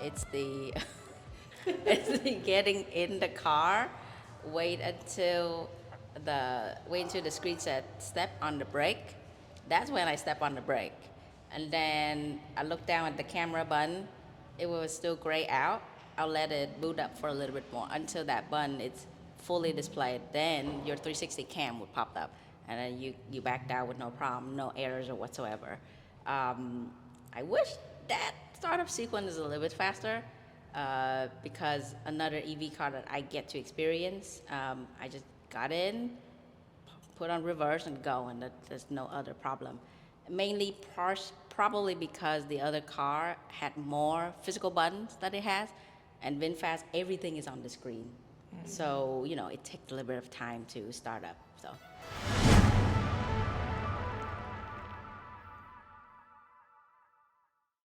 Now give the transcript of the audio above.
It's the it's the getting in the car, wait until the screen said step on the brake. That's when I step on the brake. And then I look down at the camera button. It was still gray out. I'll let it boot up for a little bit more until that button is fully displayed. Then your 360 cam would pop up, and then you backed out with no problem, no errors or whatsoever. I wish that startup sequence is a little bit faster, because another EV car that I get to experience, I just got in, put on reverse and go, and there's no other problem. Mainly probably because the other car had more physical buttons that it has, and VinFast, everything is on the screen. So, it takes a little bit of time to start up. So.